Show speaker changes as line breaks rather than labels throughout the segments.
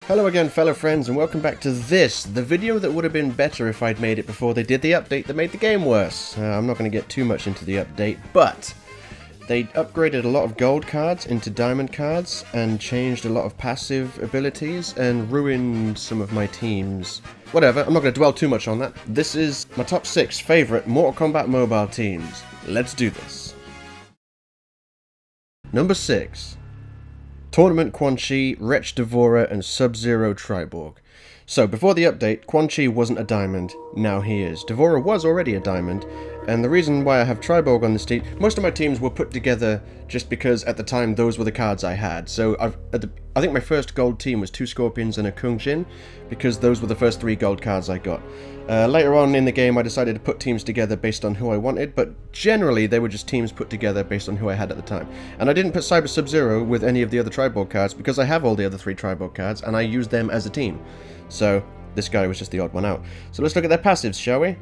Hello again, fellow friends, and welcome back to this, the video that would have been better if I'd made it before they did the update that made the game worse. I'm not going to get too much into the update, but they upgraded a lot of gold cards into diamond cards and changed a lot of passive abilities and ruined some of my teams. Whatever, I'm not going to dwell too much on that. This is my top 6 favourite Mortal Kombat mobile teams. Let's do this. Number 6. Tournament Quan, Wretch Devourer, and Sub-Zero Triborg. So, before the update, Quan wasn't a diamond, now he is. Devourer was already a diamond, and the reason why I have Triborg on this team, most of my teams were put together just because at the time those were the cards I had. So, I think my first gold team was 2 Scorpions and a Kung Jin, because those were the first 3 gold cards I got. Later on in the game I decided to put teams together based on who I wanted, but generally they were just teams put together based on who I had at the time. And I didn't put Cyber Sub-Zero with any of the other Triborg cards because I have all the other 3 Triborg cards and I used them as a team. So this guy was just the odd one out. So let's look at their passives, shall we?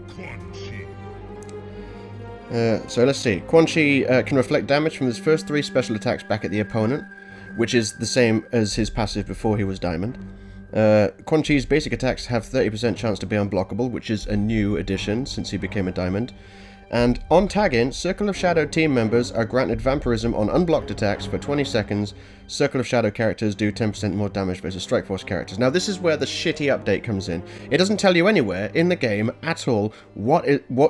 So let's see. Quan can reflect damage from his first 3 special attacks back at the opponent, which is the same as his passive before he was diamond. Quan Chi's basic attacks have 30% chance to be unblockable, which is a new addition since he became a diamond. And on tagging, Circle of Shadow team members are granted vampirism on unblocked attacks for 20 seconds. Circle of Shadow characters do 10% more damage versus Strikeforce characters. Now this is where the shitty update comes in. It doesn't tell you anywhere in the game at all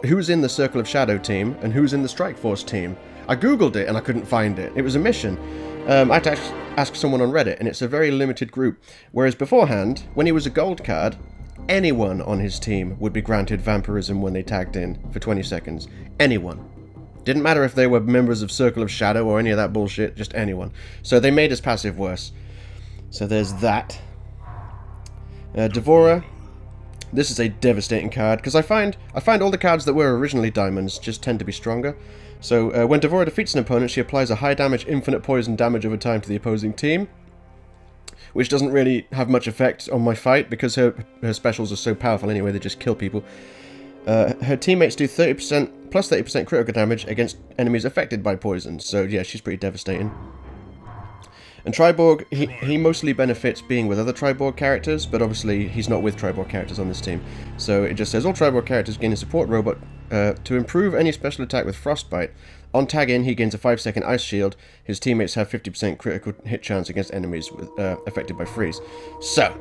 who's in the Circle of Shadow team and who's in the Strikeforce team. I googled it and I couldn't find it. It was a mission. I had to ask someone on Reddit, and it's a very limited group. Whereas beforehand, when he was a gold card, anyone on his team would be granted vampirism when they tagged in for 20 seconds. Anyone. Didn't matter if they were members of Circle of Shadow or any of that bullshit, just anyone. So they made his passive worse. So there's that. Devourer. This is a devastating card, because I find all the cards that were originally diamonds just tend to be stronger. So, when Devourer defeats an opponent, she applies a high damage, infinite poison damage over time to the opposing team, which doesn't really have much effect on my fight, because her specials are so powerful anyway, they just kill people. Her teammates do 30% plus 30% critical damage against enemies affected by poison, so yeah, she's pretty devastating. And Triborg, he mostly benefits being with other Triborg characters, but obviously he's not with Triborg characters on this team. So it just says, all Triborg characters gain a support robot to improve any special attack with Frostbite. On tag-in, he gains a 5-second ice shield. His teammates have 50% critical hit chance against enemies affected by freeze. So,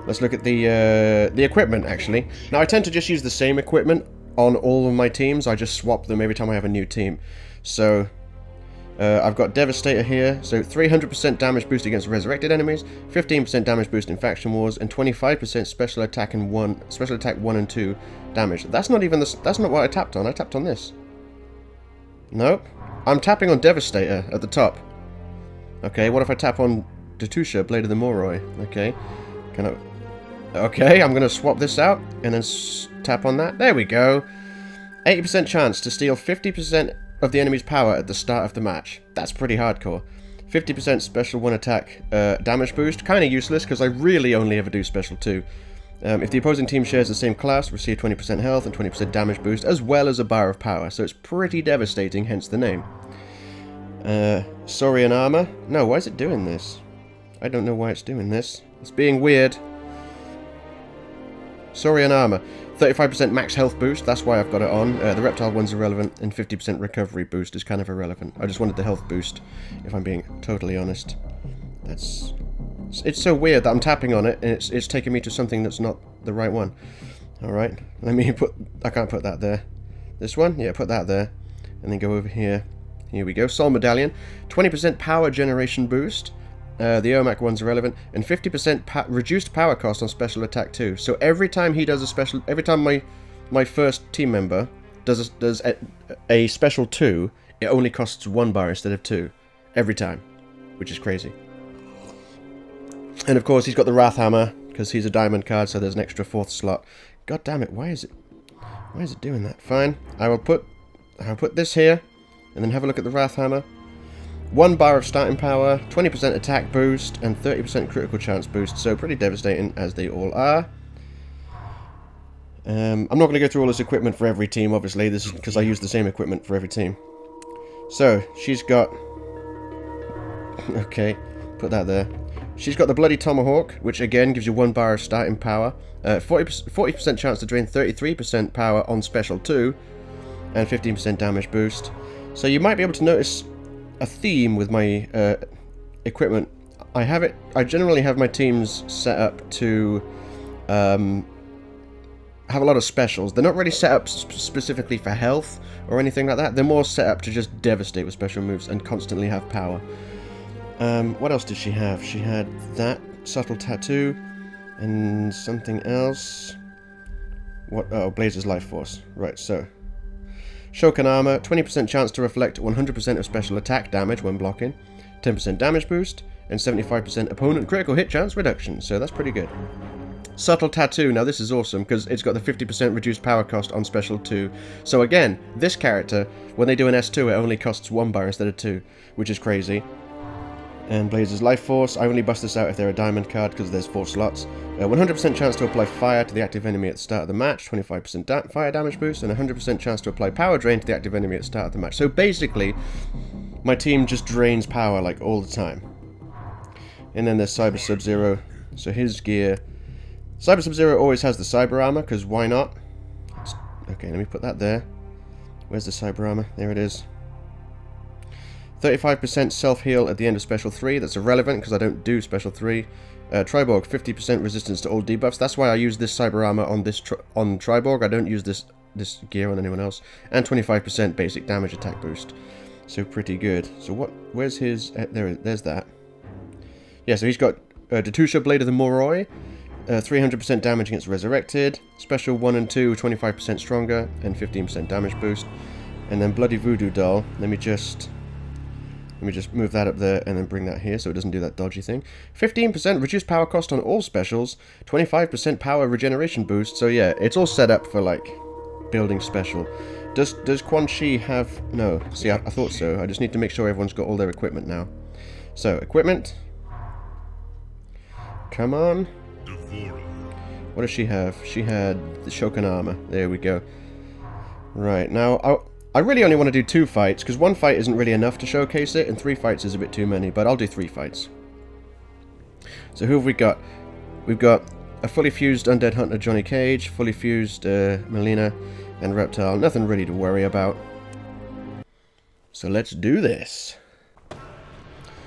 let's look at the equipment, actually. Now, I tend to just use the same equipment on all of my teams. I just swap them every time I have a new team. So, I've got Devastator here, so 300% damage boost against resurrected enemies, 15% damage boost in faction wars, and 25% special attack 1 and 2 damage. That's not even that's not what I tapped on. I tapped on this. Nope. I'm tapping on Devastator at the top. Okay, what if I tap on Datusha, Blade of the Moroi? Okay. Okay, I'm gonna swap this out and then tap on that. There we go. 80% chance to steal 50% of the enemy's power at the start of the match. That's pretty hardcore. 50% special 1 attack damage boost. Kind of useless because I really only ever do special 2. If the opposing team shares the same class, receive 20% health and 20% damage boost, as well as a bar of power. So it's pretty devastating, hence the name. Saurian armor. No, why is it doing this? I don't know why it's doing this. It's being weird. Saurian armor. 35% max health boost, that's why I've got it on. The reptile one's irrelevant, and 50% recovery boost is kind of irrelevant. I just wanted the health boost, if I'm being totally honest. It's so weird that I'm tapping on it, and it's taking me to something that's not the right one. Alright, let me I can't put that there. This one? Yeah, put that there. And then go over here. Here we go, Soul Medallion. 20% power generation boost. The ermac one's irrelevant, and 50% reduced power cost on special attack 2. So every time he does a special, every time my first team member does a special 2, it only costs 1 bar instead of 2 every time, which is crazy. And of course he's got the Wrath Hammer because he's a diamond card, so there's an extra 4th slot. God damn it! Why is it doing that? Fine, I'll put this here, and then have a look at the Wrath Hammer. 1 bar of starting power, 20% attack boost, and 30% critical chance boost, so pretty devastating, as they all are. I'm not going to go through all this equipment for every team, obviously, this is because I use the same equipment for every team. So, she's got... Okay, put that there. She's got the Bloody Tomahawk, which again gives you 1 bar of starting power. 40% chance to drain 33% power on special 2, and 15% damage boost. So you might be able to notice a theme with my equipment. I generally have my teams set up to have a lot of specials. They're not really set up specifically for health or anything like that. They're more set up to just devastate with special moves and constantly have power. What else did she have? She had that subtle tattoo and something else. What? Oh, Blazer's Life Force. Right, so Shokan Armor, 20% chance to reflect 100% of special attack damage when blocking, 10% damage boost, and 75% opponent critical hit chance reduction. So that's pretty good. Subtle Tattoo, now this is awesome because it's got the 50% reduced power cost on special 2. So again, this character, when they do an S2, it only costs 1 bar instead of 2, which is crazy. And Blazer's Life Force, I only bust this out if they're a diamond card because there's 4 slots. 100% chance to apply fire to the active enemy at the start of the match, 25% fire damage boost, and 100% chance to apply power drain to the active enemy at the start of the match. So basically, my team just drains power like all the time. And then there's Cyber Sub-Zero, so his gear. Cyber Sub-Zero always has the Cyber Armor, because why not? Okay, let me put that there. Where's the Cyber Armor? There it is. 35% self-heal at the end of Special 3. That's irrelevant, because I don't do Special 3. Triborg, 50% resistance to all debuffs. That's why I use this Cyber Armor on this on Triborg. I don't use this gear on anyone else. And 25% basic damage attack boost. So pretty good. So where's his... there's that. Yeah, so he's got Datusha, Blade of the Moroi. 300% damage against Resurrected, Special 1 and 2, 25% stronger, and 15% damage boost. And then Bloody Voodoo Doll, let me just move that up there and then bring that here so it doesn't do that dodgy thing. 15% reduced power cost on all specials, 25% power regeneration boost, so yeah, it's all set up for, like, building special. Does Quan Chi have... No, see, I thought so. I just need to make sure everyone's got all their equipment now. So, equipment. Come on. What does she have? She had the Shokan Armor. There we go. Right, now, I really only want to do 2 fights, because 1 fight isn't really enough to showcase it, and 3 fights is a bit too many, but I'll do 3 fights. So who have we got? We've got a fully fused Undead Hunter Johnny Cage, fully fused mileena, and Reptile. Nothing really to worry about. So let's do this.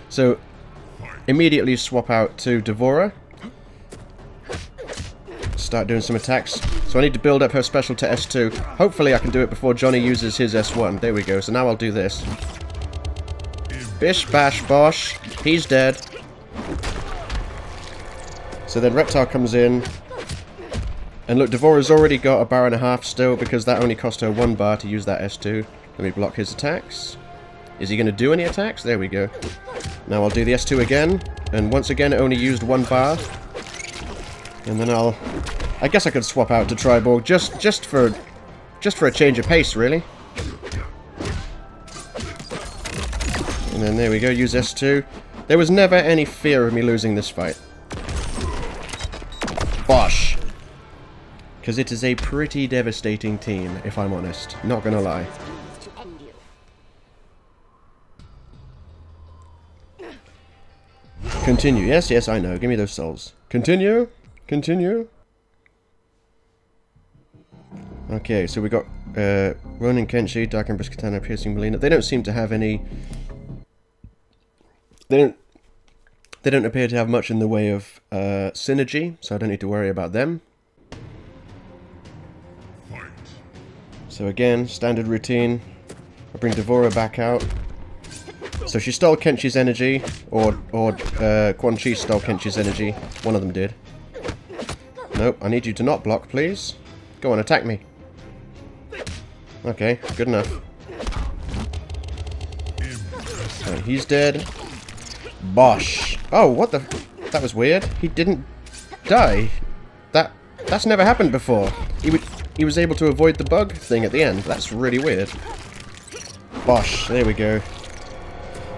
So, immediately swap out to Devora. Start doing some attacks. So I need to build up her special to S2. Hopefully I can do it before Johnny uses his S1. There we go. So now I'll do this. Bish bash bosh. He's dead. So then Reptile comes in. And look, Devora's already got a bar and a half still because that only cost her 1 bar to use that S2. Let me block his attacks. Is he going to do any attacks? There we go. Now I'll do the S2 again. And once again it only used 1 bar. And then I guess I could swap out to Triborg just for a change of pace, really. And then there we go, use S2. There was never any fear of me losing this fight. Bosh! Because it is a pretty devastating team, if I'm honest. Not gonna lie. Continue. Yes, yes, I know. Give me those souls. Continue. Continue. Okay, so we got Ronin Kenshi, Dark Empress Kitana, Piercing mileena. They don't seem to have any... They don't appear to have much in the way of synergy, so I don't need to worry about them. So again, standard routine. I bring Devora back out. So she stole Kenshi's energy, or Quan Chi stole Kenshi's energy. One of them did. Nope, I need you to not block, please. Go on, attack me. Okay, good enough. So he's dead. Bosh. Oh, what the... That was weird. He didn't die. That's never happened before. He was able to avoid the bug thing at the end. That's really weird. Bosh. There we go.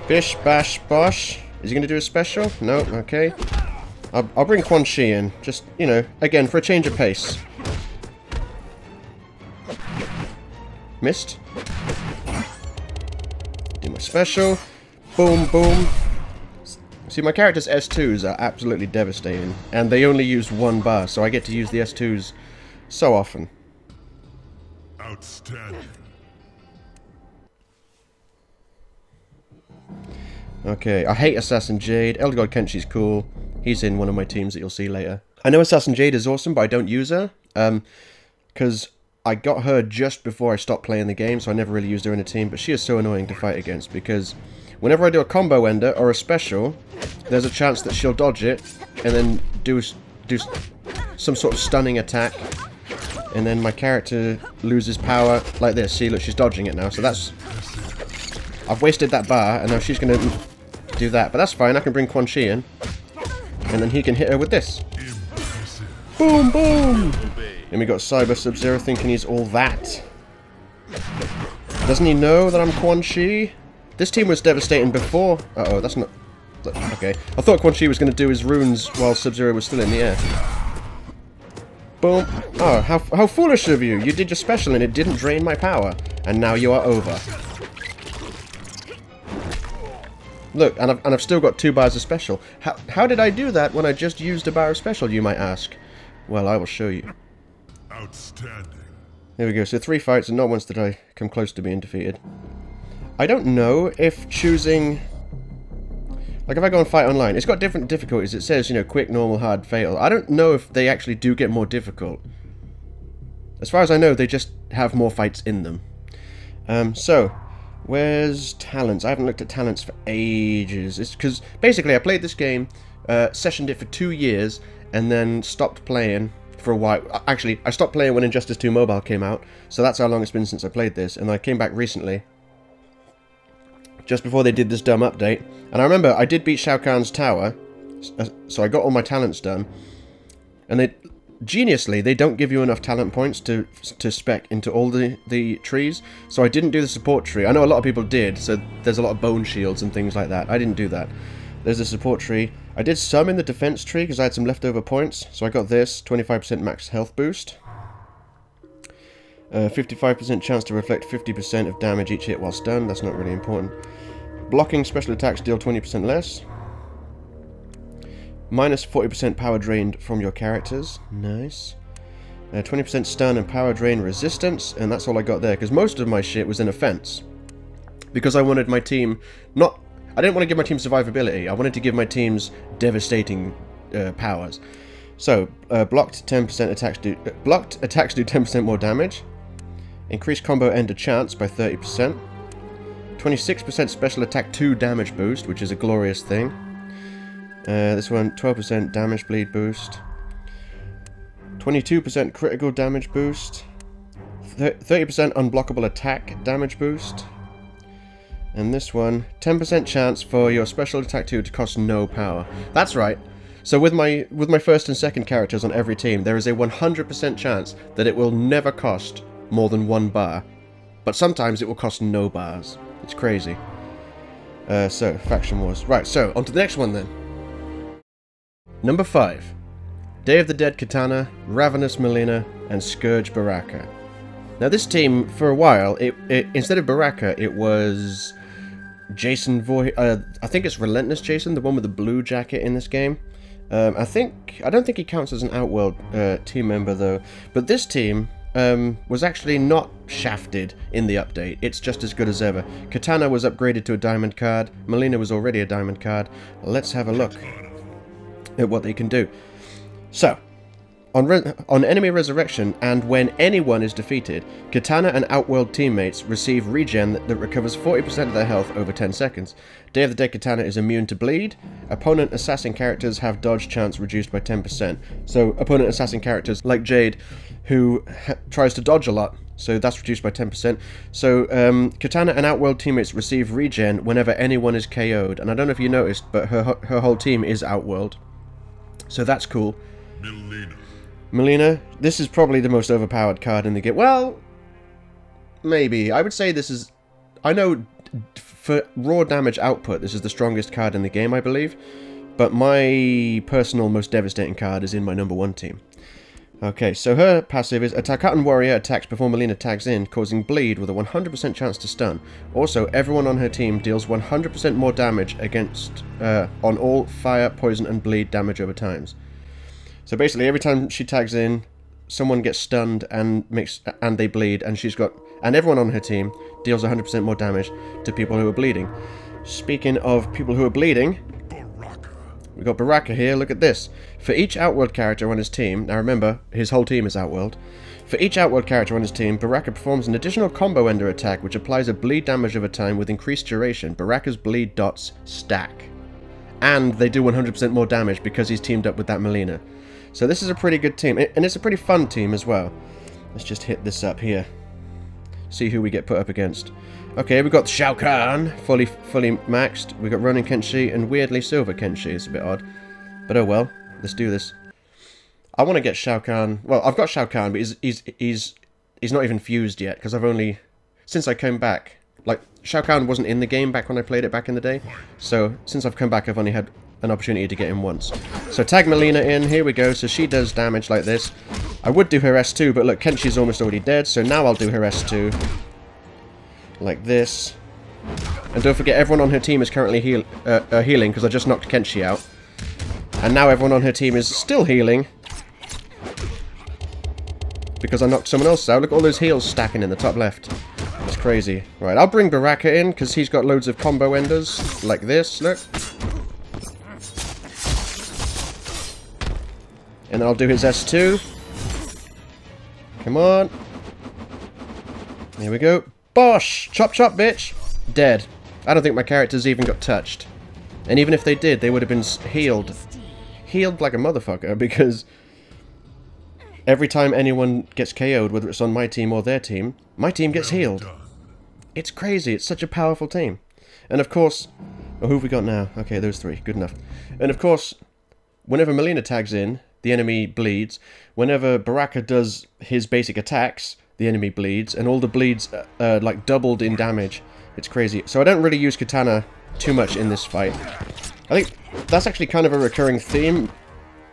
Bish, bash, bosh. Is he going to do a special? No, okay. I'll bring Quan Chi in. Just, you know, again, for a change of pace. Missed. Do my special. Boom, boom. See, my character's S2s are absolutely devastating, and they only use 1 bar, so I get to use the S2s so often.
Outstanding.
Okay, I hate Assassin Jade. Elder God Kenshi's cool. He's in one of my teams that you'll see later. I know Assassin Jade is awesome, but I don't use her, because I got her just before I stopped playing the game, so I never really used her in a team, but she is so annoying to fight against, because whenever I do a combo ender or a special, there's a chance that she'll dodge it, and then do some sort of stunning attack, and then my character loses power like this. See, look, she's dodging it now, so that's... I've wasted that bar, and now she's going to do that, but that's fine. I can bring Quan in, and then he can hit her with this. Boom, boom! And we got Cyber Sub-Zero thinking he's all that. Doesn't he know that I'm Quan Chi? This team was devastating before. Uh-oh, that's not... Okay. I thought Quan Chi was going to do his runes while Sub-Zero was still in the air. Boom. Oh, how foolish of you. You did your special and it didn't drain my power. And now you are over. Look, and I've still got 2 bars of special. How did I do that when I just used a bar of special, you might ask? Well, I will show you.
Outstanding.
There we go. So 3 fights, and not once did I come close to being defeated. I don't know if choosing... Like, if I go and fight online, it's got different difficulties. It says, you know, quick, normal, hard, fatal. I don't know if they actually do get more difficult. As far as I know, they just have more fights in them. So, where's talents? I haven't looked at talents for ages. It's because, basically, I played this game, sessioned it for 2 years, and then stopped playing for a while. Actually, I stopped playing when Injustice 2 Mobile came out, so that's how long it's been since I played this, and I came back recently, just before they did this dumb update. And I remember I did beat Shao Kahn's tower, so I got all my talents done. And they, geniusly, they don't give you enough talent points to spec into all the trees, so I didn't do the support tree. I know a lot of people did, so there's a lot of bone shields and things like that. I didn't do that. There's a support tree. I did some in the defense tree because I had some leftover points, so I got this, 25% max health boost. 55% chance to reflect 50% of damage each hit while stunned. That's not really important. Blocking special attacks deal 20% less. Minus 40% power drained from your characters. Nice. 20% stun and power drain resistance, and that's all I got there, because most of my shit was in offense. Because I wanted my team not... I didn't want to give my team survivability, I wanted to give my teams devastating powers. So, blocked 10% attacks do... blocked attacks do 10% more damage. Increase combo ender chance by 30%. 26% special attack 2 damage boost, which is a glorious thing. This one, 12% damage bleed boost. 22% critical damage boost. 30% unblockable attack damage boost. And this one, 10% chance for your special attack 2 to cost no power. That's right. So with my first and second characters on every team, there is a 100% chance that it will never cost more than 1 bar. But sometimes it will cost no bars. It's crazy. So, Faction Wars. Right, so, on to the next one then. Number 5. Day of the Dead Kitana, Ravenous Mileena, and Scourge Baraka. Now this team, for a while, instead of Baraka, it was Jason I think it's Relentless Jason, the one with the blue jacket in this game. I don't think he counts as an Outworld team member though. But this team was actually not shafted in the update. It's just as good as ever. Kitana was upgraded to a diamond card. Mileena was already a diamond card. Let's have a look at what they can do. So, on enemy resurrection, and when anyone is defeated, Kitana and Outworld teammates receive regen that recovers 40% of their health over 10 seconds. Day of the Dead Kitana is immune to bleed. Opponent assassin characters have dodge chance reduced by 10%. So, opponent assassin characters like Jade, who tries to dodge a lot, so that's reduced by 10%. So, Kitana and Outworld teammates receive regen whenever anyone is KO'd. And I don't know if you noticed, but her whole team is Outworld. So that's cool. Mileena, this is probably the most overpowered card in the game. Well, maybe. I would say this is... I know for raw damage output, this is the strongest card in the game, I believe. But my personal most devastating card is in my number 1 team. Okay, so her passive is a Tarkatan warrior attacks before Mileena tags in, causing bleed with a 100% chance to stun. Also, everyone on her team deals 100% more damage against on all fire, poison, and bleed damage over times. So basically, every time she tags in, someone gets stunned and they bleed, and everyone on her team deals 100% more damage to people who are bleeding. Speaking of people who are bleeding, we got Baraka here. Look at this. For each Outworld character on his team, now remember, his whole team is Outworld. For each Outworld character on his team, Baraka performs an additional combo ender attack which applies a bleed damage over time with increased duration. Baraka's bleed dots stack. And they do 100% more damage because he's teamed up with that Mileena. So this is a pretty good team, and it's a pretty fun team as well. Let's just hit this up here. See who we get put up against. Okay, we've got Shao Kahn, fully maxed. We've got Ronin Kenshi and weirdly Silver Kenshi. It's a bit odd. But oh well, let's do this. I want to get Shao Kahn. Well, I've got Shao Kahn, but he's not even fused yet, because I've only... Since I came back... Like, Shao Kahn wasn't in the game back when I played it back in the day. So, since I've come back, I've only had an opportunity to get him once. So, tag Mileena in. Here we go. So, she does damage like this. I would do her S2, but look, Kenshi's almost already dead. So, now I'll do her S2. Like this. And don't forget, everyone on her team is currently healing, because I just knocked Kenshi out. And now everyone on her team is still healing, because I knocked someone else out. Look at all those heals stacking in the top left. It's crazy. Right, I'll bring Baraka in, because he's got loads of combo enders. Like this, look. And then I'll do his S2. Come on. Here we go. Bosh! Chop chop, bitch! Dead. I don't think my characters even got touched. And even if they did, they would have been healed. Healed like a motherfucker, because every time anyone gets KO'd, whether it's on my team or their team, my team gets healed. It's crazy. It's such a powerful team. And of course... Oh, who have we got now? Okay, those three. Good enough. And of course, whenever Mileena tags in, the enemy bleeds. Whenever Baraka does his basic attacks, the enemy bleeds, and all the bleeds like doubled in damage. It's crazy. So I don't really use Kitana too much in this fight. I think that's actually kind of a recurring theme.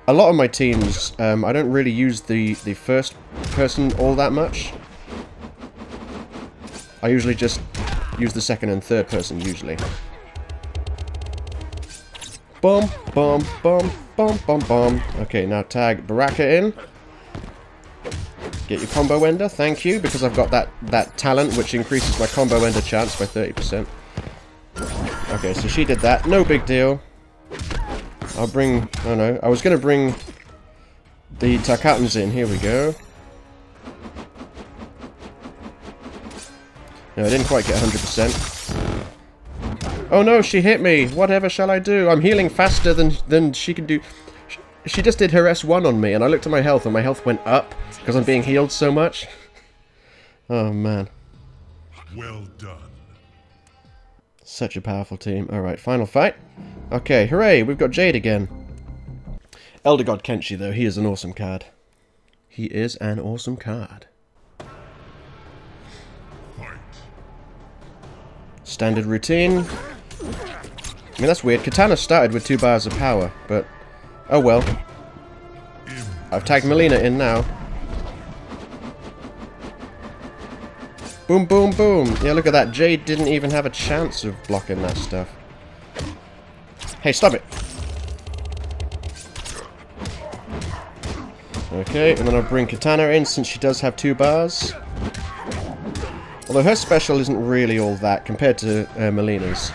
A lot of my teams, I don't really use the first person all that much. I usually just use the second and third person, usually. Boom, boom, boom, boom, boom, boom. Okay, now tag Baraka in. Get your combo ender, thank you, because I've got that talent which increases my combo ender chance by 30%. Okay, so she did that, no big deal. I'll bring... Oh no, I was going to bring the Tarkatans in, here we go. No, I didn't quite get 100%. Oh no, she hit me! Whatever shall I do? I'm healing faster than she can do... She just did her S1 on me, and I looked at my health, and my health went up, because I'm being healed so much. Oh, man.
Well done.
Such a powerful team. Alright, final fight. Okay, hooray, we've got Jade again. Elder God Kenshi, though, he is an awesome card. He is an awesome card.
Fight.
Standard routine. I mean, that's weird. Kitana started with 2 bars of power, but... Oh well. I've tagged Mileena in now. Boom, boom, boom. Yeah, look at that. Jade didn't even have a chance of blocking that stuff. Hey, stop it. Okay, and then I'll bring Kitana in since she does have 2 bars. Although her special isn't really all that compared to Mileena's.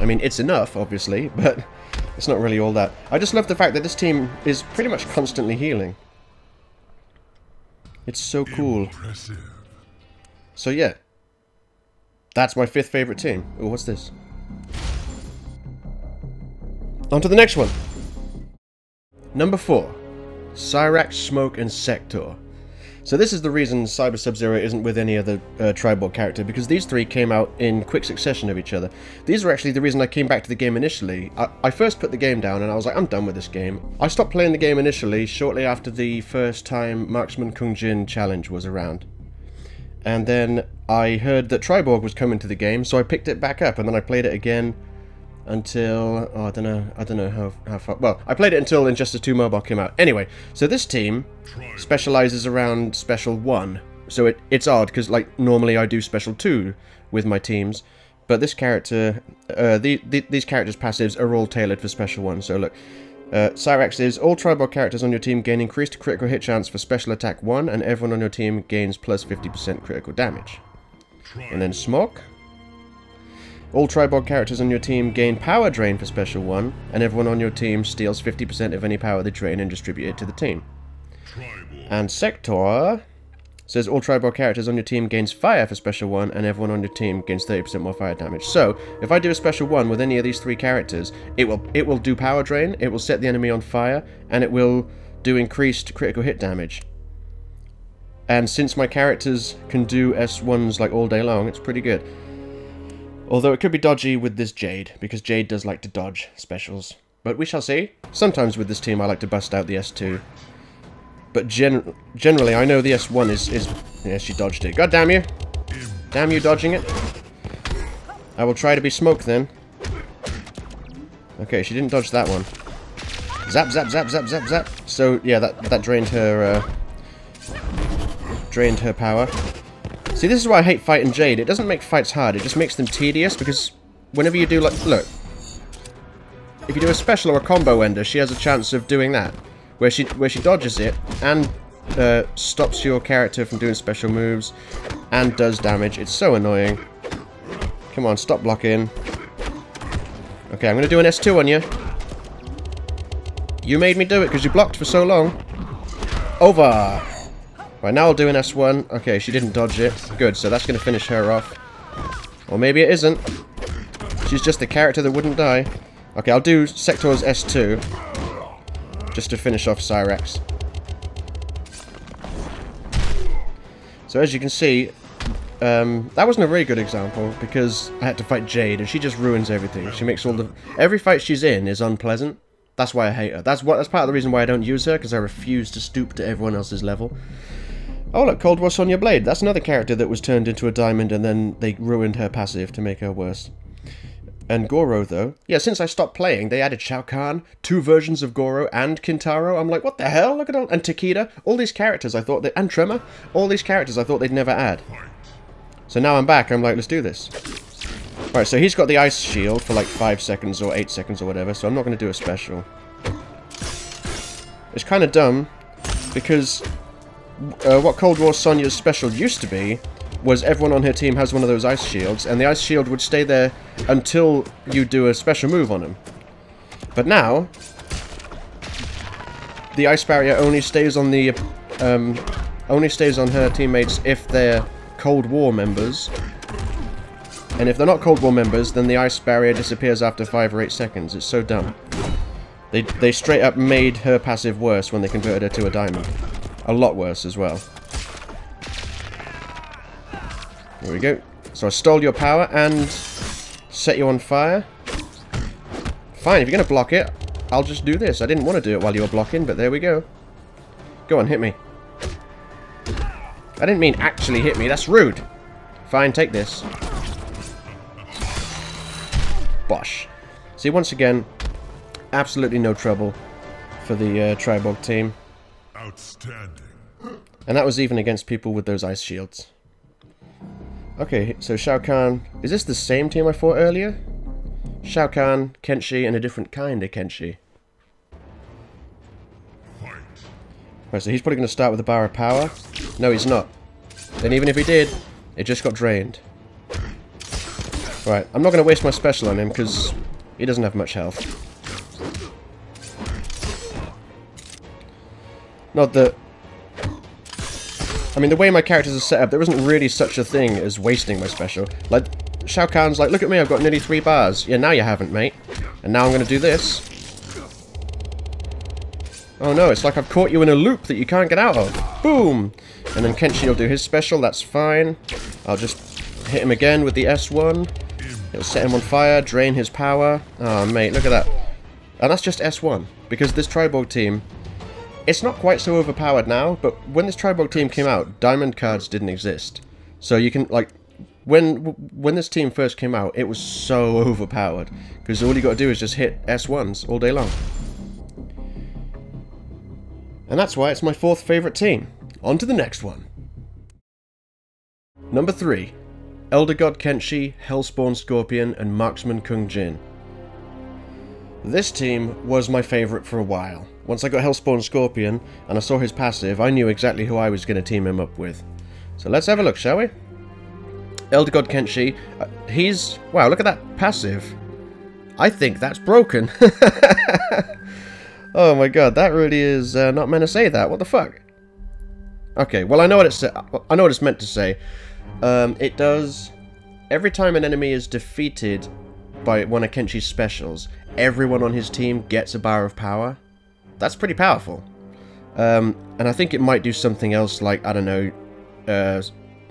I mean, it's enough, obviously, but it's not really all that. I just love the fact that this team is pretty much constantly healing. It's so cool.
Impressive.
So yeah, that's my 5th favorite team. Oh, what's this? On to the next one. Number 4. Cyrax, Smoke, and Sector. So this is the reason Cyber Sub-Zero isn't with any other triborg character, because these 3 came out in quick succession of each other. These are actually the reason I came back to the game initially. I first put the game down and I was like, I'm done with this game. I stopped playing the game initially shortly after the first time Marksman Kung Jin challenge was around. And then I heard that Triborg was coming to the game, so I picked it back up, and then I played it again until... Oh, I don't know how far... Well, I played it until Injustice 2 Mobile came out. Anyway, so this team specializes around Special 1. So it's odd, because, like, normally I do Special 2 with my teams. But this character... these characters' passives are all tailored for Special 1. So, look. Cyrex is all triborg characters on your team gain increased critical hit chance for Special Attack 1, and everyone on your team gains plus 50% critical damage. And then Smoke. All triborg characters on your team gain power drain for Special 1, and everyone on your team steals 50% of any power they drain and distribute it to the team. And Sector says all triborg characters on your team gains fire for Special 1, and everyone on your team gains 30% more fire damage. So, if I do a Special 1 with any of these 3 characters, it will do power drain, it will set the enemy on fire, and it will do increased critical hit damage. And since my characters can do S1s like all day long, it's pretty good. Although it could be dodgy with this Jade, because Jade does like to dodge specials. But we shall see. Sometimes with this team I like to bust out the S2. But generally I know the S1 is... Yeah, she dodged it. God damn you! Damn you dodging it. I will try to be Smoke then. Okay, she didn't dodge that one. Zap, zap, zap, zap, zap, zap. So, yeah, that drained her... drained her power. See, this is why I hate fighting Jade. It doesn't make fights hard, it just makes them tedious, because whenever you do, like, look. If you do a special or a combo ender, she has a chance of doing that. Where she dodges it, and stops your character from doing special moves, and does damage. It's so annoying. Come on, stop blocking. Okay, I'm going to do an S2 on you. You made me do it, because you blocked for so long. Over! Right, now I'll do an S1. Okay, she didn't dodge it. Good, so that's going to finish her off. Or maybe it isn't. She's just the character that wouldn't die. Okay, I'll do Sector's S2. Just to finish off Cyrex. So as you can see, that wasn't a very good example, because I had to fight Jade, and she just ruins everything. She makes all the... Every fight she's in is unpleasant. That's why I hate her. That's part of the reason why I don't use her, because I refuse to stoop to everyone else's level. Oh look, Cold War Sonya Blade. That's another character that was turned into a diamond and then they ruined her passive to make her worse. And Goro, though. Yeah, since I stopped playing, they added Shao Kahn, 2 versions of Goro, and Kintaro. I'm like, what the hell? Look at all... And Takeda. All these characters I thought... And Tremor. All these characters I thought they'd never add. So now I'm back, I'm like, let's do this. Alright, so he's got the ice shield for like 5 seconds or 8 seconds or whatever, so I'm not going to do a special. It's kind of dumb, because what Cold War Sonya's special used to be was everyone on her team has one of those ice shields, and the ice shield would stay there until you do a special move on him. But now, the ice barrier only stays on the only stays on her teammates if they're Cold War members. And if they're not Cold War members, then the ice barrier disappears after 5 or 8 seconds. It's so dumb. They straight up made her passive worse when they converted her to a diamond. A lot worse as well. There we go. So I stole your power and set you on fire. Fine, if you're going to block it, I'll just do this. I didn't want to do it while you were blocking, but there we go. Go on, hit me. I didn't mean actually hit me, that's rude. Fine, take this. Bosh. See, once again, absolutely no trouble for the Triborg team.
Outstanding.
And that was even against people with those ice shields. Okay, so Shao Kahn... Is this the same team I fought earlier? Shao Kahn, Kenshi, and a different kind of Kenshi. Right, so he's probably going to start with a bar of power. No, he's not. And even if he did, it just got drained. Right, I'm not going to waste my special on him, because he doesn't have much health. Not that... I mean, the way my characters are set up, there isn't really such a thing as wasting my special. Like, Shao Kahn's like, look at me, I've got nearly 3 bars. Yeah, now you haven't, mate. And now I'm going to do this. Oh no, it's like I've caught you in a loop that you can't get out of. Boom! And then Kenshi will do his special, that's fine. I'll just hit him again with the S1. It'll set him on fire, drain his power. Oh, mate, look at that. And that's just S1, because this Triborg team... It's not quite so overpowered now, but when this Triborg team came out, diamond cards didn't exist. So you can, like, when this team first came out, it was so overpowered. Because all you got to do is just hit S1s all day long. And that's why it's my 4th favourite team. On to the next one. Number 3. Elder God Kenshi, Hellspawn Scorpion, and Marksman Kung Jin. This team was my favourite for a while. Once I got Hellspawn Scorpion, and I saw his passive, I knew exactly who I was going to team him up with. So let's have a look, shall we? Elder God Kenshi, he's... Wow, look at that passive. I think that's broken. Oh my god, that really is not meant to say that. What the fuck? Okay, well I know what it's meant to say. It does... Every time an enemy is defeated by one of Kenshi's specials, everyone on his team gets a bar of power. That's pretty powerful. And I think it might do something else like, I don't know,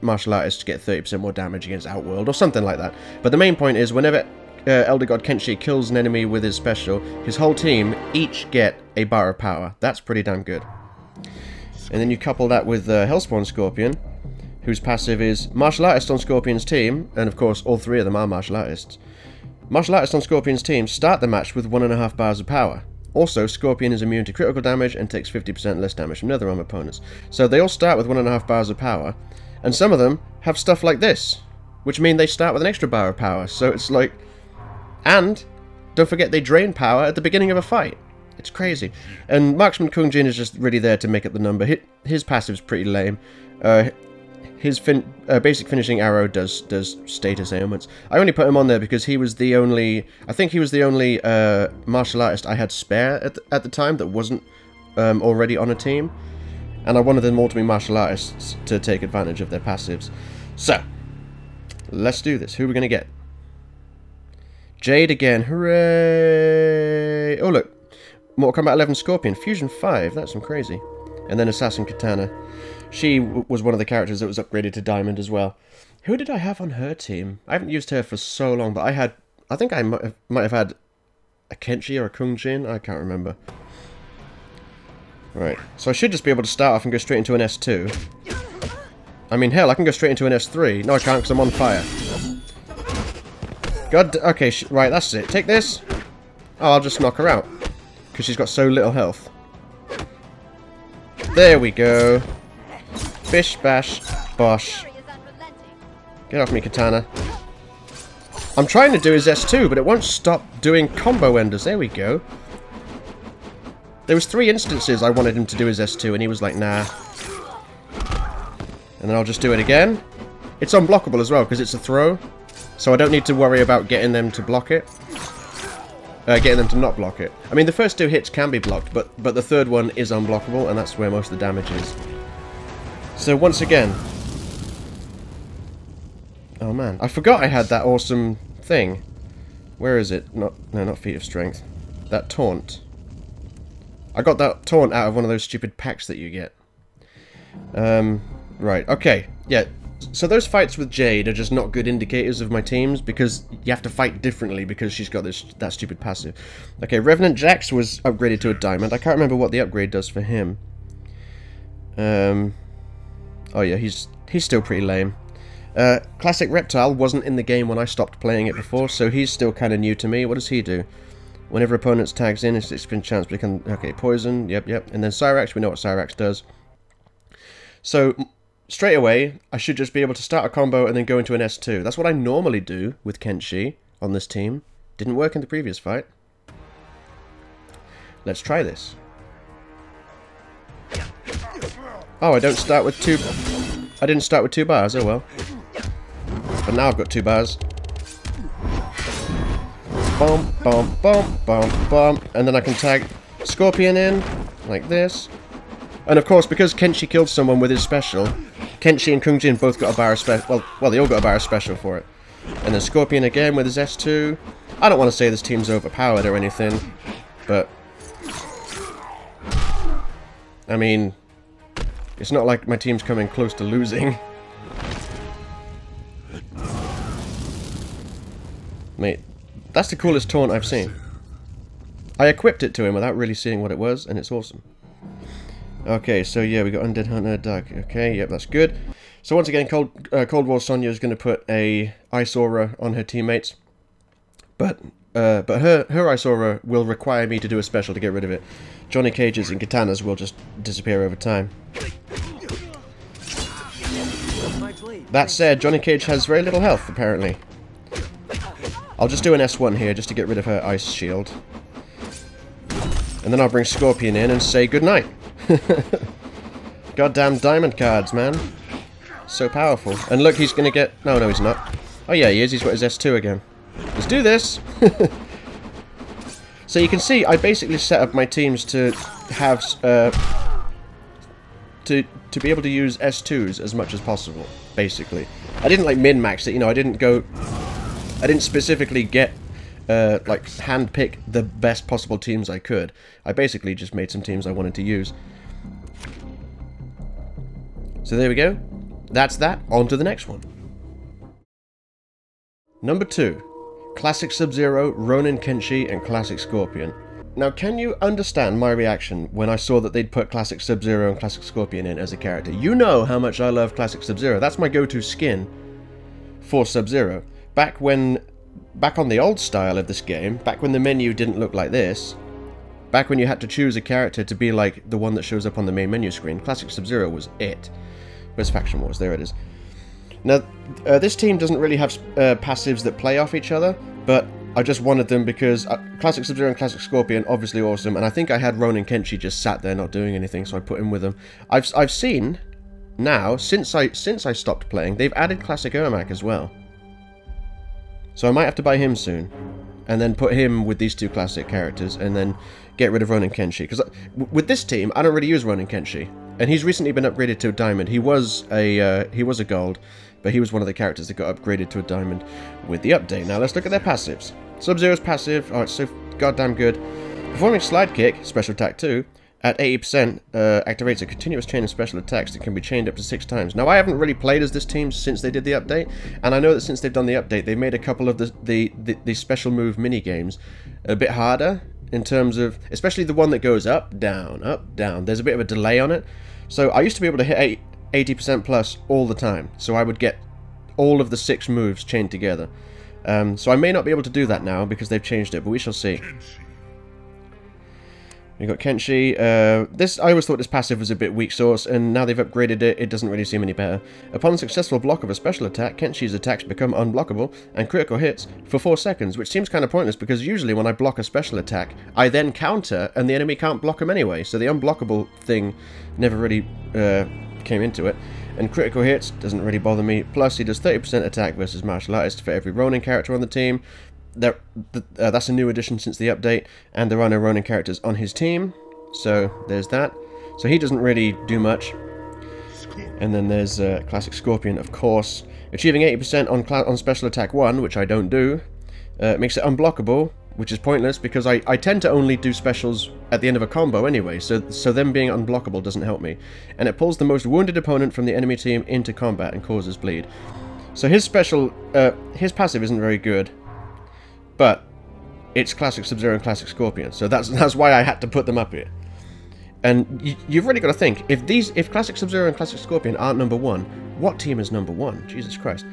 martial artists get 30% more damage against Outworld or something like that. But the main point is, whenever Elder God Kenshi kills an enemy with his special, his whole team each get a bar of power. That's pretty damn good. And then you couple that with Hellspawn Scorpion, whose passive is martial artist on Scorpion's team, and of course all 3 of them are martial artists. Martial artists on Scorpion's team start the match with 1.5 bars of power. Also, Scorpion is immune to critical damage and takes 50% less damage from netherrealm opponents. So they all start with 1.5 bars of power, and some of them have stuff like this, which mean they start with an extra bar of power. So it's like... And, don't forget they drain power at the beginning of a fight. It's crazy. And Marksman Kung Jin is just really there to make up the number. His passive's pretty lame. His basic finishing arrow does status ailments. I only put him on there because he was the only... I think he was the only martial artist I had spare at the time that wasn't already on a team. And I wanted them all to be martial artists to take advantage of their passives. So, let's do this. Who are we going to get? Jade again. Hooray! Oh, look. Mortal Kombat 11 Scorpion. Fusion 5. That's some crazy. And then Assassin Kitana. She was one of the characters that was upgraded to Diamond as well. Who did I have on her team? I haven't used her for so long, but I think I might have had a Kenshi or a Kung Jin. I can't remember. Right. So I should just be able to start off and go straight into an S2. I mean, hell, I can go straight into an S3. No, I can't because I'm on fire. God, okay, right, that's it. Take this. Oh, I'll just knock her out. Because she's got so little health. There we go. Bish, bash, bosh. Get off me, Kitana. I'm trying to do his S2, but it won't stop doing combo enders. There we go. There was 3 instances I wanted him to do his S2, and he was like, nah. And then I'll just do it again. It's unblockable as well, because it's a throw. So I don't need to worry about getting them to block it. Getting them to not block it. I mean, the first 2 hits can be blocked, but the third one is unblockable, and that's where most of the damage is. So once again... Oh man, I forgot I had that awesome thing. Where is it? No, not Feat of Strength. That taunt. I got that taunt out of one of those stupid packs that you get. Right, okay. Yeah, so those fights with Jade are just not good indicators of my teams, because you have to fight differently because she's got that stupid passive. Okay, Revenant Jax was upgraded to a Diamond. I can't remember what the upgrade does for him. Oh yeah, he's still pretty lame. Classic Reptile wasn't in the game when I stopped playing it before, so he's still kind of new to me. What does he do? Whenever opponents tags in, it's 6% chance to become... Okay, Poison, yep. And then Cyrax, we know what Cyrax does. So, straight away, I should just be able to start a combo and then go into an S2. That's what I normally do with Kenshi on this team. Didn't work in the previous fight. Let's try this. Oh, I don't start with 2... I didn't start with 2 bars, oh well. But now I've got 2 bars. Bum, bum, bum, bum, bum. And then I can tag Scorpion in, like this. And of course, because Kenshi killed someone with his special, Kenshi and Kung Jin both got a bar of special. Well, they all got a bar of special for it. And then Scorpion again with his S2. I don't want to say this team's overpowered or anything, but... I mean... It's not like my team's coming close to losing. Mate, that's the coolest taunt I've seen. I equipped it to him without really seeing what it was, and it's awesome. Okay, so yeah, we got Undead Hunter, Dark. Okay, yep, that's good. So once again, Cold War Sonya is going to put a Ice Aura on her teammates. But her Ice Aura will require me to do a special to get rid of it. Johnny Cage's and Katanas will just disappear over time. That said, Johnny Cage has very little health, apparently. I'll just do an S1 here, just to get rid of her Ice Shield. And then I'll bring Scorpion in and say goodnight. Goddamn diamond cards, man. So powerful. And look, he's gonna get... No, he's not. Oh yeah, he is. He's got his S2 again. Let's do this! So you can see, I basically set up my teams to have... to be able to use S2s as much as possible, basically. I didn't, like, min-max it, you know, I didn't specifically get, like, hand-pick the best possible teams I could. I basically just made some teams I wanted to use. So there we go. That's that. On to the next one. Number 2. Classic Sub-Zero, Ronin Kenshi, and Classic Scorpion. Now, can you understand my reaction when I saw that they'd put Classic Sub-Zero and Classic Scorpion in as a character? You know how much I love Classic Sub-Zero. That's my go-to skin for Sub-Zero. Back on the old style of this game, back when the menu didn't look like this, back when you had to choose a character to be like the one that shows up on the main menu screen, Classic Sub-Zero was it. Where's Faction Wars? There it is. Now, this team doesn't really have passives that play off each other, but I just wanted them because Classic Sub-Zero and Classic Scorpion, obviously awesome, and I think I had Ronin Kenshi just sat there not doing anything, so I put him with them. I've seen now, since I stopped playing, they've added Classic Ermac as well. So I might have to buy him soon, and then put him with these two classic characters, and then get rid of Ronin Kenshi. Because with this team, I don't really use Ronin Kenshi, and he's recently been upgraded to a diamond. He was a gold, but he was one of the characters that got upgraded to a diamond with the update. Now let's look at their passives. Sub-Zero's passive, oh, it's so goddamn good. Performing Slide Kick, Special Attack 2, at 80% activates a continuous chain of special attacks that can be chained up to 6 times. Now, I haven't really played as this team since they did the update, and I know that since they've done the update, they've made a couple of the special move mini-games a bit harder in terms of, especially the one that goes up, down, up, down. There's a bit of a delay on it. So I used to be able to hit 80% plus all the time, so I would get all of the 6 moves chained together. So I may not be able to do that now because they've changed it, but we shall see. We've got Kenshi. I always thought this passive was a bit weak sauce, and now they've upgraded it, it doesn't really seem any better. Upon successful block of a special attack, Kenshi's attacks become unblockable and critical hits for 4 seconds, which seems kind of pointless because usually when I block a special attack, I then counter and the enemy can't block them anyway, so the unblockable thing never really came into it. And critical hits doesn't really bother me, plus he does 30% attack versus martial artist for every Ronin character on the team. That's a new addition since the update, and there are no Ronin characters on his team, so there's that. So he doesn't really do much. And then there's Classic Scorpion, of course. Achieving 80% on Special Attack 1, which I don't do, makes it unblockable, which is pointless because I tend to only do specials at the end of a combo anyway, so them being unblockable doesn't help me. And it pulls the most wounded opponent from the enemy team into combat and causes bleed. So his passive isn't very good. But it's Classic Sub-Zero and Classic Scorpion, so that's why I had to put them up here. And you've really got to think, if Classic Sub-Zero and Classic Scorpion aren't number 1, what team is number 1? Jesus Christ.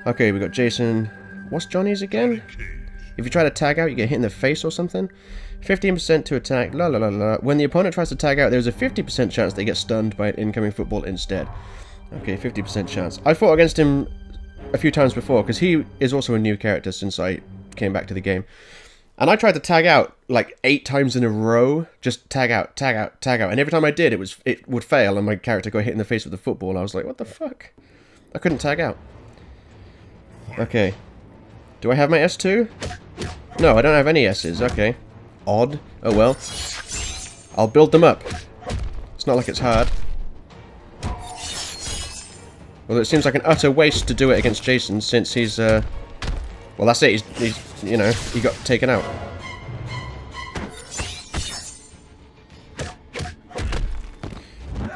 Okay, we got Jason. What's Johnny's again? If you try to tag out, you get hit in the face or something. 15% to attack, la la la la. When the opponent tries to tag out, there's a 50% chance they get stunned by an incoming football instead. Okay, 50% chance. I fought against him a few times before, because he is also a new character since I came back to the game, and I tried to tag out like 8 times in a row, just tag out, tag out, tag out, and every time I did, it would fail, and my character got hit in the face with the football. I was like, what the fuck? I couldn't tag out. Okay, do I have my S2? No, I don't have any S's. Okay, odd. Oh well, I'll build them up. It's not like it's hard. Well, it seems like an utter waste to do it against Jason since he's well, that's it. He's you know, he got taken out.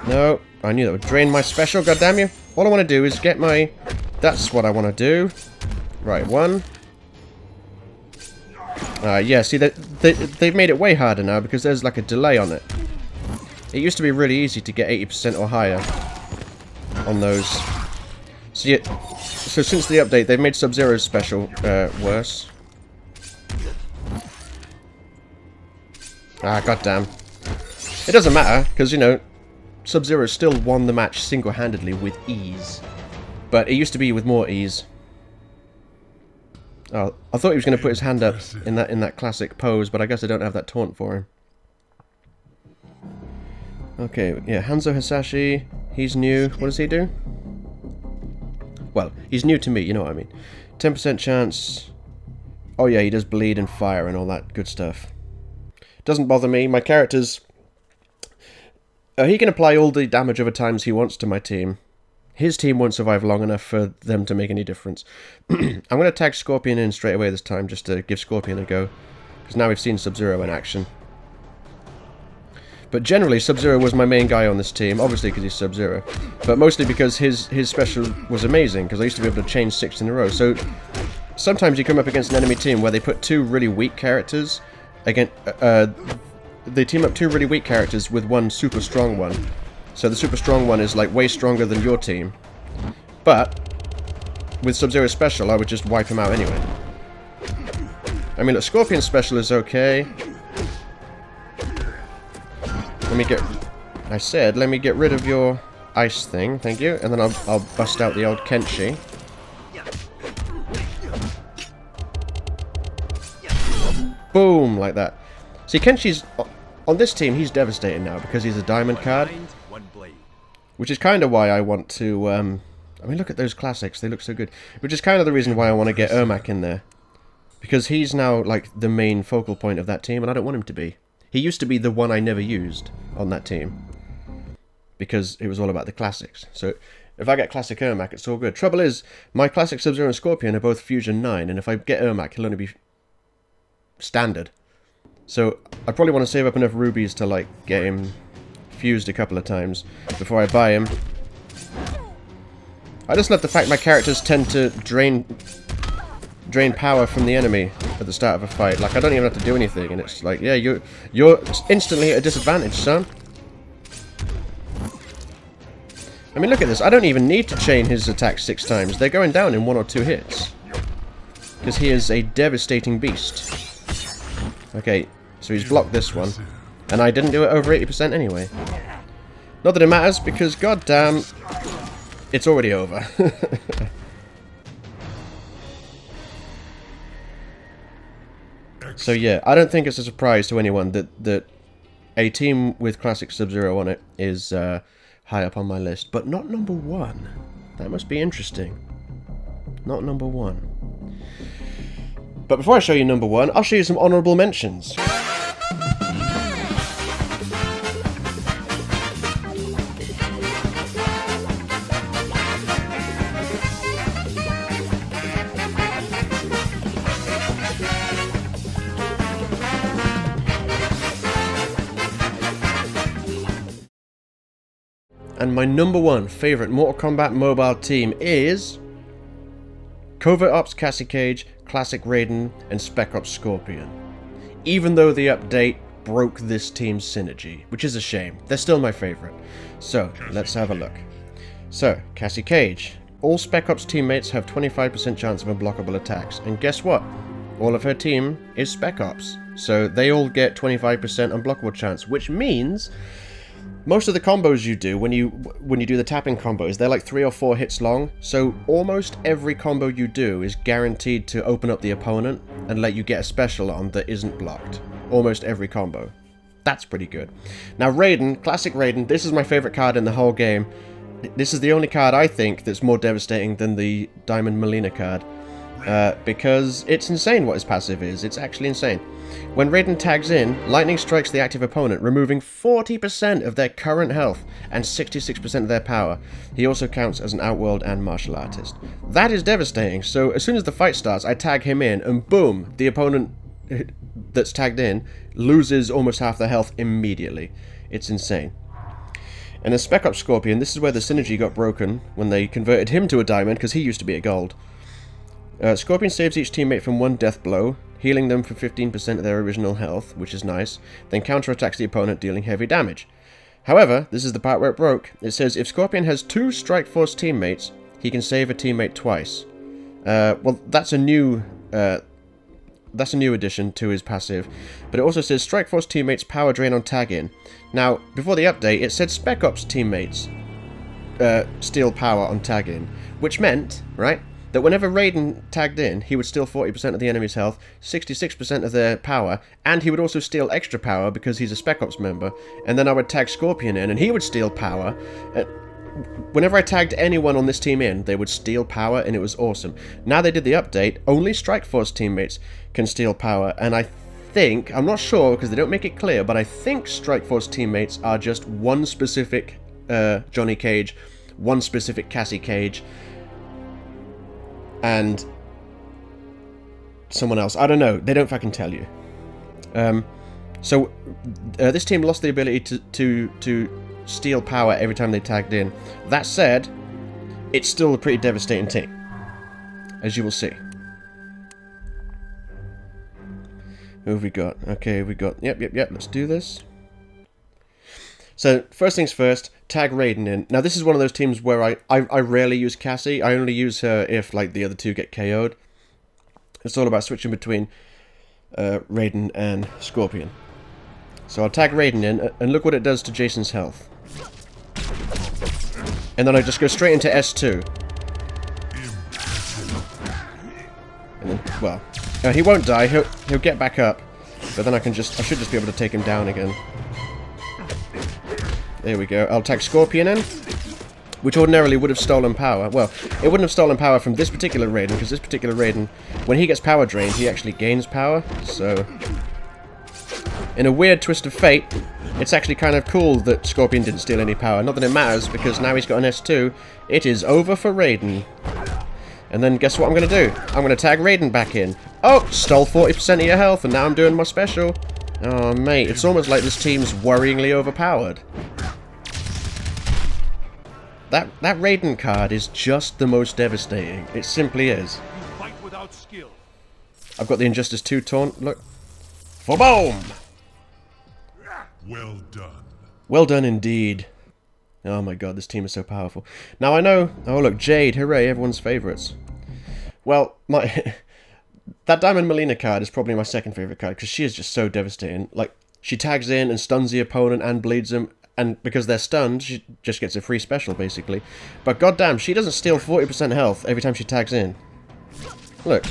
No, I knew that would drain my special, goddamn you. All I want to do is get my... That's what I want to do. Right, 1. Yeah, see, they've made it way harder now because there's like a delay on it. It used to be really easy to get 80% or higher on those So yeah, so since the update, they've made Sub-Zero's special worse. Ah, goddamn. It doesn't matter, because, you know, Sub-Zero still won the match single-handedly with ease. But it used to be with more ease. Oh, I thought he was going to put his hand up in that classic pose, but I guess I don't have that taunt for him. Okay, yeah, Hanzo Hasashi, he's new. What does he do? Well, he's new to me, you know what I mean. 10% chance. Oh yeah, he does bleed and fire and all that good stuff. Doesn't bother me. My character's... he can apply all the damage over times he wants to my team. His team won't survive long enough for them to make any difference. I'm going to tag Scorpion in straight away this time, just to give Scorpion a go. Because now we've seen Sub-Zero in action. But generally, Sub-Zero was my main guy on this team, obviously because he's Sub-Zero. But mostly because his special was amazing, because I used to be able to chain 6 in a row. So sometimes you come up against an enemy team where they put 2 really weak characters against... they team up 2 really weak characters with 1 super strong one. So the super strong one is like way stronger than your team. But with Sub-Zero's special, I would just wipe him out anyway. I mean, look, Scorpion's special is okay. Let me get... I said, let me get rid of your ice thing, thank you. And then I'll bust out the old Kenshi. Boom, like that. See, Kenshi's... On this team, he's devastating now because he's a diamond card. Which is kind of why I want to... I mean, look at those classics. They look so good. Which is kind of the reason why I want to get Ermac in there. Because he's now, like, the main focal point of that team, and I don't want him to be. He used to be the one I never used on that team. Because it was all about the classics. So, if I get classic Ermac, it's all good. Trouble is, my classic Sub-Zero and Scorpion are both Fusion 9, and if I get Ermac, he'll only be standard. So, I probably want to save up enough rubies to, like, get him fused a couple of times before I buy him. I just love the fact my characters tend to drain power from the enemy at the start of a fight. Like, I don't even have to do anything, and it's like, yeah, you're instantly at a disadvantage, son. I mean, look at this. I don't even need to chain his attacks 6 times. They're going down in 1 or 2 hits. Because he is a devastating beast. Okay, so he's blocked this one. And I didn't do it over 80% anyway. Not that it matters, because goddamn, it's already over. So yeah, I don't think it's a surprise to anyone that a team with classic Sub-Zero on it is high up on my list, but not number 1. That must be interesting. Not number 1. But before I show you number 1, I'll show you some honourable mentions. And my number 1 favourite Mortal Kombat mobile team is Covert Ops Cassie Cage, Classic Raiden, and Spec Ops Scorpion. Even though the update broke this team's synergy, which is a shame. They're still my favourite. So, let's have a look. So, Cassie Cage. All Spec Ops teammates have 25% chance of unblockable attacks. And guess what? All of her team is Spec Ops. So, they all get 25% unblockable chance, which means... most of the combos you do when you do the tapping combos, they're like 3 or 4 hits long, so almost every combo you do is guaranteed to open up the opponent and let you get a special on that isn't blocked. Almost every combo. That's pretty good. Now Raiden, classic Raiden, this is my favourite card in the whole game. This is the only card I think that's more devastating than the Diamond Mileena card. Because it's insane what his passive is. It's actually insane. When Raiden tags in, lightning strikes the active opponent, removing 40% of their current health and 66% of their power. He also counts as an outworld and martial artist. That is devastating, so as soon as the fight starts, I tag him in, and boom, the opponent that's tagged in loses almost half their health immediately. It's insane. And in Spec Ops Scorpion, this is where the synergy got broken when they converted him to a diamond, because he used to be a gold. Scorpion saves each teammate from 1 death blow, healing them for 15% of their original health, which is nice, then counterattacks the opponent, dealing heavy damage. However, this is the part where it broke. It says, if Scorpion has 2 Strikeforce teammates, he can save a teammate twice. Well, that's a new addition to his passive, but it also says Strikeforce teammates power drain on tag-in. Now, before the update, it said Spec Ops teammates steal power on tag-in, which meant, right, that whenever Raiden tagged in, he would steal 40% of the enemy's health, 66% of their power, and he would also steal extra power because he's a Spec Ops member, and then I would tag Scorpion in, and he would steal power. Whenever I tagged anyone on this team in, they would steal power, and it was awesome. Now they did the update, only Strikeforce teammates can steal power, and I think, I'm not sure because they don't make it clear, but I think Strikeforce teammates are just one specific Johnny Cage, one specific Cassie Cage, and someone else. I don't know. They don't fucking tell you. So this team lost the ability to steal power every time they tagged in. That said, it's still a pretty devastating team, as you will see. Who have we got? Okay, we got... Yep, let's do this. So, first things first, tag Raiden in. Now, this is one of those teams where I rarely use Cassie. I only use her if, like, the other two get KO'd. It's all about switching between Raiden and Scorpion. So I'll tag Raiden in, and look what it does to Jason's health. And then I just go straight into S2. And then, well, he won't die. He'll get back up. But then I should just be able to take him down again. There we go. I'll tag Scorpion in, which ordinarily would have stolen power. Well, it wouldn't have stolen power from this particular Raiden, because this particular Raiden, when he gets power drained, he actually gains power. So, in a weird twist of fate, it's actually kind of cool that Scorpion didn't steal any power. Not that it matters, because now he's got an S2. It is over for Raiden. And then guess what I'm going to do? I'm going to tag Raiden back in. Oh, stole 40% of your health, and now I'm doing my special. Oh, mate, it's almost like this team's worryingly overpowered. That Raiden card is just the most devastating. It simply is.
Fight without skill.
I've got the Injustice 2 taunt. Look. For boom!
Well done.
Well done indeed. Oh my god, this team is so powerful. Now I know... Oh look, Jade, hooray, everyone's favourites. Well, that Diamond mileena card is probably my second favourite card, because she is just so devastating. Like, she tags in and stuns the opponent and bleeds them, and because they're stunned, she just gets a free special, basically. But goddamn, she doesn't steal 40% health every time she tags in. Look.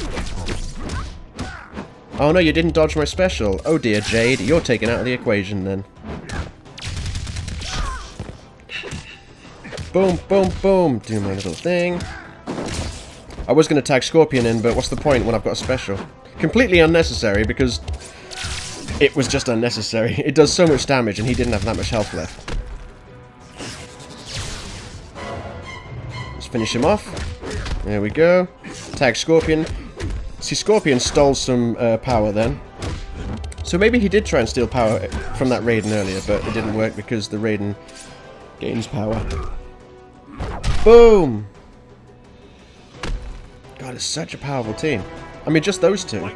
Oh no, you didn't dodge my special. Oh dear, Jade, you're taken out of the equation then. Boom, boom, boom. Do my little thing. I was going to tag Scorpion in, but what's the point when I've got a special? Completely unnecessary, because it was just unnecessary. It does so much damage, and he didn't have that much health left. Let's finish him off. There we go. Tag Scorpion. See, Scorpion stole some power then. So maybe he did try and steal power from that Raiden earlier, but it didn't work because the Raiden gains power. Boom! God, it's such a powerful team. I mean, just those two.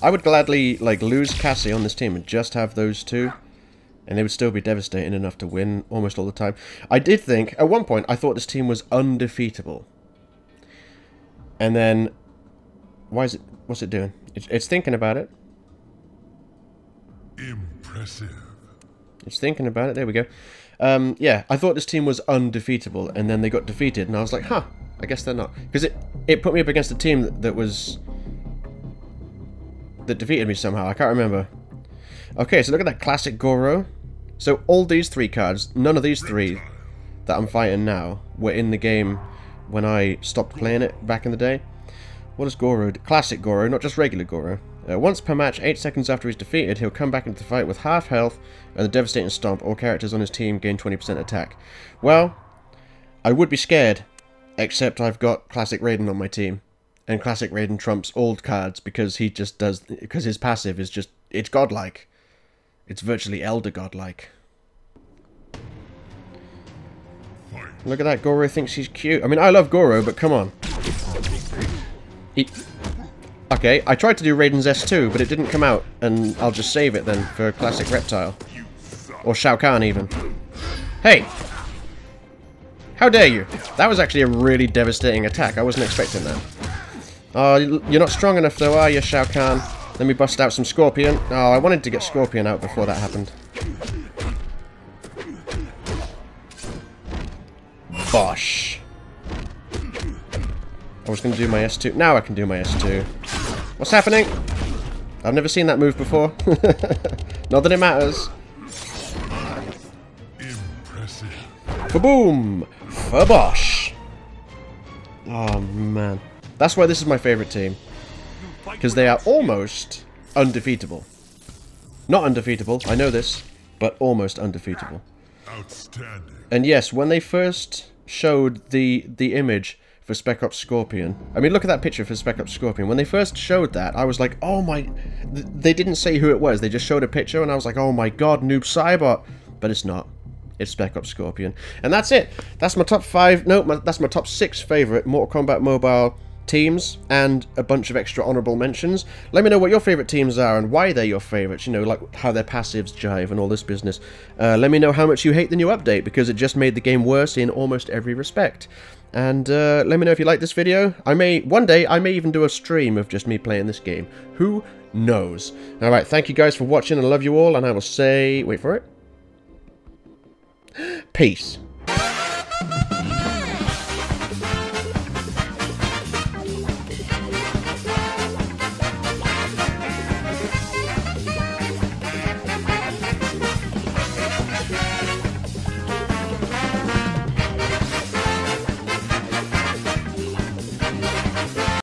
I would gladly, like, lose Cassie on this team and just have those two, and they would still be devastating enough to win almost all the time. I did think, at one point, I thought this team was undefeatable. And then, what's it doing? It's thinking about it.
Impressive.
It's thinking about it, there we go. Yeah, I thought this team was undefeatable, and then they got defeated, and I was like, huh, I guess they're not. Because it put me up against a team that defeated me somehow, I can't remember. Okay, so look at that classic Goro. So all these three cards, none of these three that I'm fighting now were in the game when I stopped playing it back in the day. What does Goro do? Classic Goro, not just regular Goro. Once per match, 8 seconds after he's defeated, he'll come back into the fight with half health and the devastating stomp. All characters on his team gain 20% attack. Well, I would be scared, except I've got Classic Raiden on my team. And Classic Raiden trumps old cards because he just does... Because his passive is just... It's godlike. It's virtually Elder godlike. Look at that, Goro thinks he's cute. I mean, I love Goro, but come on. Okay, I tried to do Raiden's S2, but it didn't come out, and I'll just save it then for Classic Reptile. Or Shao Kahn, even. Hey! How dare you? That was actually a really devastating attack. I wasn't expecting that. Oh, you're not strong enough though, are you, Shao Kahn? Let me bust out some Scorpion. Oh, I wanted to get Scorpion out before that happened. Bosh. I was going to do my S2. Now I can do my S2. What's happening? I've never seen that move before. Not that it matters.
Impressive.
Kaboom! Fabosh! Oh, man. That's why this is my favorite team. Because they are almost undefeatable. Not undefeatable, I know this, but almost undefeatable.
Outstanding.
And yes, when they first showed the image for Spec Ops Scorpion, I mean, look at that picture for Spec Ops Scorpion. When they first showed that, I was like, oh my... They didn't say who it was, they just showed a picture, and I was like, oh my god, Noob Saibot. But it's not. It's Spec Ops Scorpion. And that's it. That's my top 5... No, that's my top 6 favourite Mortal Kombat Mobile teams, and a bunch of extra honourable mentions. Let me know what your favourite teams are and why they're your favourites, you know, like how their passives jive and all this business. Let me know how much you hate the new update, because it just made the game worse in almost every respect. And let me know if you like this video. One day I may even do a stream of just me playing this game. Who knows? Alright, thank you guys for watching, I love you all, and I will say... Wait for it. Peace.